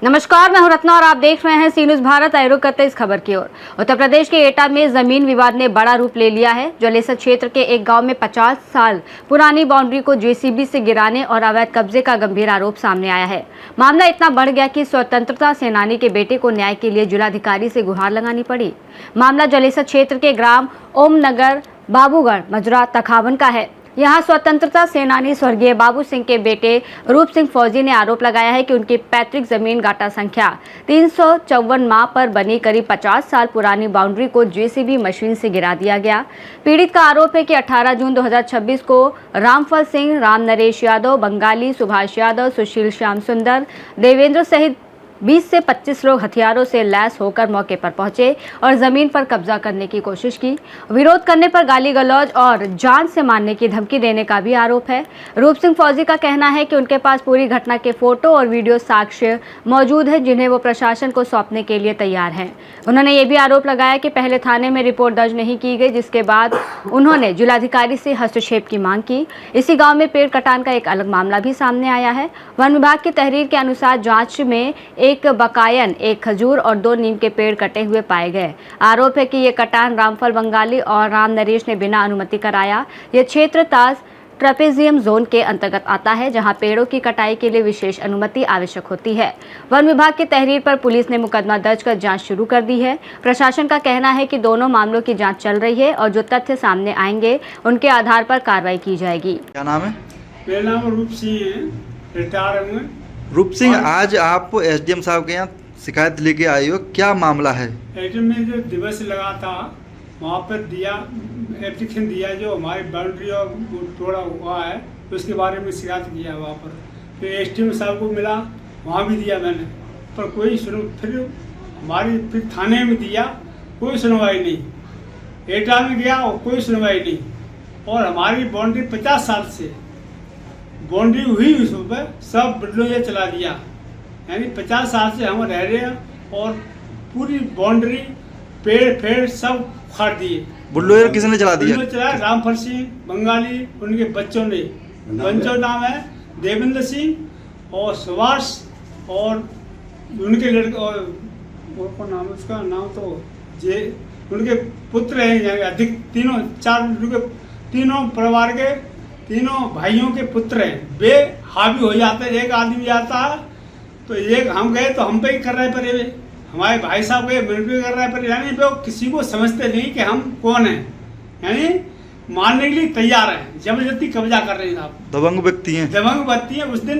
नमस्कार, मैं हूं रत्ना और आप देख रहे हैं सी न्यूज़ भारत। आए रुख करते इस खबर की ओर। उत्तर प्रदेश के एटा में जमीन विवाद ने बड़ा रूप ले लिया है। जलेसर क्षेत्र के एक गांव में 50 साल पुरानी बाउंड्री को जेसीबी से गिराने और अवैध कब्जे का गंभीर आरोप सामने आया है। मामला इतना बढ़ गया कि स्वतंत्रता सेनानी के बेटे को न्याय के लिए जिलाधिकारी से गुहार लगानी पड़ी। मामला जलेसर क्षेत्र के ग्राम ओमनगर बाबूगढ़ मजरा तखावन का है। यहाँ स्वतंत्रता सेनानी स्वर्गीय बाबू सिंह के बेटे रूप सिंह फौजी ने आरोप लगाया है कि उनकी पैतृक जमीन गाटा संख्या 354 माह पर बनी करीब 50 साल पुरानी बाउंड्री को जेसीबी मशीन से गिरा दिया गया। पीड़ित का आरोप है कि 18 जून 2026 को रामफल सिंह, राम नरेश यादव, बंगाली, सुभाष यादव, सुशील श्याम सुंदर, देवेंद्र सहित 20 से 25 लोग हथियारों से लैस होकर मौके पर पहुंचे और जमीन पर कब्जा करने की कोशिश की। विरोध करने पर गाली गलौज और जान से मारने की धमकी देने का भी आरोप है। रूप सिंह फौजी का कहना है कि उनके पास पूरी घटना के फोटो और वीडियो साक्ष्य मौजूद है, जिन्हें वो प्रशासन को सौंपने के लिए तैयार हैं। उन्होंने ये भी आरोप लगाया कि पहले थाने में रिपोर्ट दर्ज नहीं की गई, जिसके बाद उन्होंने जिलाधिकारी से हस्तक्षेप की मांग की। इसी गाँव में पेड़ कटान का एक अलग मामला भी सामने आया है। वन विभाग की तहरीर के अनुसार जाँच में एक बकायन, एक खजूर और 2 नीम के पेड़ कटे हुए पाए गए। आरोप है कि ये कटान रामफल, बंगाली और राम नरेश ने बिना अनुमति कराया। यह क्षेत्र ताज ट्रेपेजियम जोन के अंतर्गत आता है, जहां पेड़ों की कटाई के लिए विशेष अनुमति आवश्यक होती है। वन विभाग की तहरीर पर पुलिस ने मुकदमा दर्ज कर जांच शुरू कर दी है। प्रशासन का कहना है कि दोनों मामलों की जांच चल रही है और जो तथ्य सामने आएंगे उनके आधार पर कार्रवाई की जाएगी। क्या नाम है? मेरा नाम रूप सिंह है, रिटायर हूँ। रूप सिंह, आज आप एसडीएम साहब के यहाँ शिकायत लेके आए हो, क्या मामला है? एसडीएम में जो दिवस लगा था वहाँ पर दिया एप्लीकेशन दिया, जो हमारी बाउंड्री और तोड़ा हुआ है उसके बारे में शिकायत किया वहाँ पर। फिर एसडीएम साहब को मिला, वहाँ भी दिया मैंने, पर कोई फिर हमारी फिर थाने में दिया, कोई सुनवाई नहीं। एटा में गया और कोई सुनवाई नहीं। और हमारी बाउंड्री 50 साल से बाउंड्री हुई, उस पर सब बुलडोजर चला दिया। यानी 50 साल से हम रह रहे हैं और पूरी बाउंड्री पेड़ सब उखाड़ दिए। बुलडोजर किसने चला दिया? चला रामफल सिंह, बंगाली, उनके बच्चों ने। बच्चों नाम है देवेंद्र सिंह और सुभाष और उनके लड़के और कौन नाम है उसका नाम तो जे उनके पुत्र हैं। यानी अधिक तीनों परिवार के तीनों भाइयों के पुत्र हैं। वे हावी हो जाते हैं। एक आदमी आता है तो एक हम गए तो हम पे ही कर रहे पर, हमारे भाई साहब गए मेरे पे कर रहे पर। यानी वो किसी को समझते नहीं कि हम कौन हैं, यानी मारने के लिए तैयार हैं, जबरदस्ती कब्जा कर रहे हैं। साहब दबंग व्यक्ति हैं। दबंग व्यक्ति हैं। उस दिन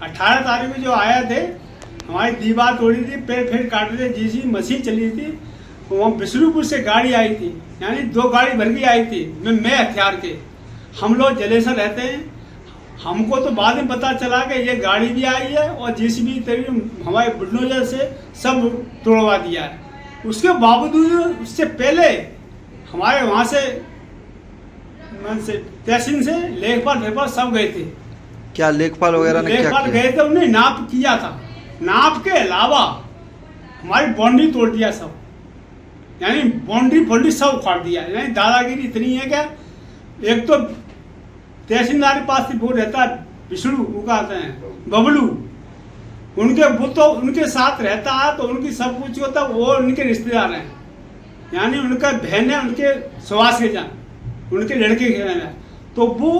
18 तारीख को जो आए थे, हमारी दीवार तोड़ी थी, पेड़ काट रहे थे, जिसी मशीन चली थी, वहाँ बिष्णुपुर से गाड़ी आई थी, यानी 2 गाड़ी भर के आई थी मैं हथियार के। हम लोग जलेसर रहते हैं, हमको तो बाद में पता चला कि ये गाड़ी भी आई है और जेसीबी तभी हमारे बुलडोजर से सब तोड़वा दिया है। उसके बावजूद उससे पहले हमारे वहाँ से तहसील से लेखपाल सब गए थे। क्या लेखपाल वगैरह ने क्या लेखपाल किया? गए थे, उन्हें नाप किया था। नाप के अलावा हमारी बाउंड्री तोड़ दिया सब, यानी बाउंड्री सब उखाड़ दिया। यानी दादागिरी इतनी है क्या, एक तो तहसीलदार के पास वो रहता है विष्णु, वो कहते हैं बबलू, वो तो उनके साथ रहता है, तो उनकी सब कुछ होता है, वो उनके रिश्तेदार हैं। यानी उनका बहन है, उनके सुभाष के जान, उनके लड़के के हैं। तो वो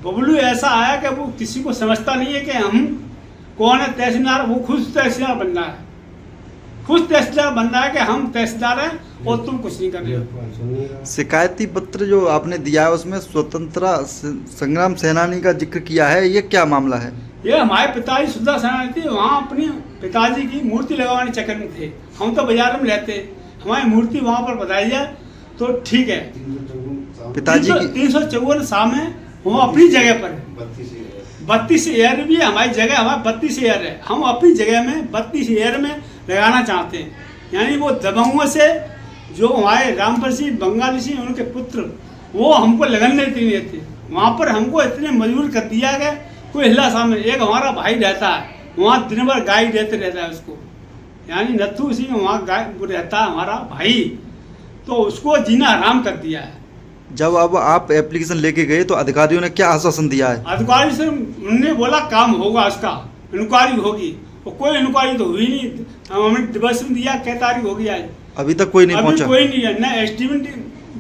बबलू ऐसा आया कि वो किसी को समझता नहीं है कि हम कौन है तहसीलदार। वो खुद तहसीलदार बन रहा है, खुद तहसीलदार बन रहा है कि हम तहसीलदार हैं और तुम कुछ नहीं कर रहे हो। शिकायती पत्र जो आपने दिया है उसमें स्वतंत्रता संग्राम सेनानी का जिक्र किया है, ये क्या मामला है? ये हमारे पिताजी सुधा सेनानी थी, वहाँ अपनी पिताजी की मूर्ति लगवाने चक्कर में थे। हम तो बाजार में रहते, हमारी मूर्ति वहाँ पर बताई जाए तो ठीक है। पिताजी की 354 साल में वो अपनी जगह पर है। 32 एयर भी हमारी जगह, हमारा 32 एयर है। हम अपनी जगह में 32 एयर में लगाना चाहते हैं। यानी वो दबंगों से जो हमारे रामफल सिंह, बंगाली सिंह, उनके पुत्र, वो हमको लगने नहीं थे। वहाँ पर हमको इतने मजबूर कर दिया गया, कोई हिला सामने। एक हमारा भाई रहता है वहाँ, दिन भर गाय देते रहता है उसको, यानी नथू सिंह वहाँ गाय रहता है हमारा भाई, तो उसको जीना हराम कर दिया है। जब अब आप एप्लीकेशन लेके गए तो अधिकारियों ने क्या आश्वासन दिया है? अधिकारी से उन्होंने बोला काम होगा, उसका इंक्वायरी होगी। तो कोई इंक्वायरी तो हुई नहीं। हमने दिवस में दिया, क्या तारीख हो गया है, अभी तक कोई नहीं अभी पहुंचा। कोई नहीं है। न एस्टीमेट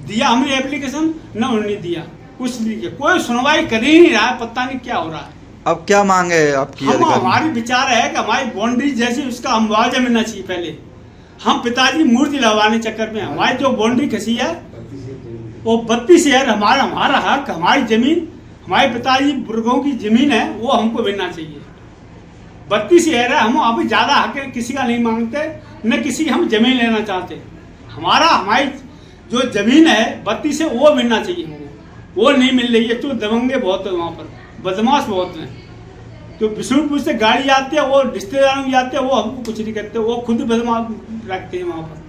दिया हमने एप्लीकेशन, न उन्होंने दिया, कुछ नहीं किया, कोई सुनवाई कर ही नहीं रहा है, पता नहीं क्या हो रहा है। अब क्या मांग है आपकी? हम अधिकारी हमारी विचार है कि हमारी बाउंड्री जैसी उसका हम मुआवजा मिलना चाहिए। पहले हम पिताजी मूर्ति लगवाने चक्कर में हमारी जो बाउंड्री खसी है वो 32 शेयर हमारा हक, हमारी जमीन, हमारे पिताजी बुजुर्गों की जमीन है, वो हमको मिलना चाहिए। 32 शेयर है, हम अभी ज़्यादा हक किसी का नहीं मांगते, न किसी की हम जमीन लेना चाहते। हमारी जो जमीन है 32 से वो मिलना चाहिए हमको, वो नहीं मिल रही है। तो दबंगे बहुत है वहाँ पर, बदमाश बहुत हैं। तो विष्णुपुर से गाड़ी आती है, वो रिश्तेदारों की आती है, वो हमको कुछ नहीं करते, वो खुद बदमाश रखते हैं वहाँ पर।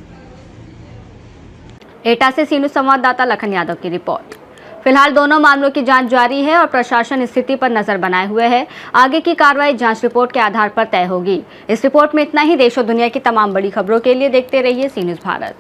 एटा से सीनू संवाददाता लखन यादव की रिपोर्ट। फिलहाल दोनों मामलों की जांच जारी है और प्रशासन स्थिति पर नजर बनाए हुए है। आगे की कार्रवाई जांच रिपोर्ट के आधार पर तय होगी। इस रिपोर्ट में इतना ही। देश और दुनिया की तमाम बड़ी खबरों के लिए देखते रहिए सी न्यूज़ भारत।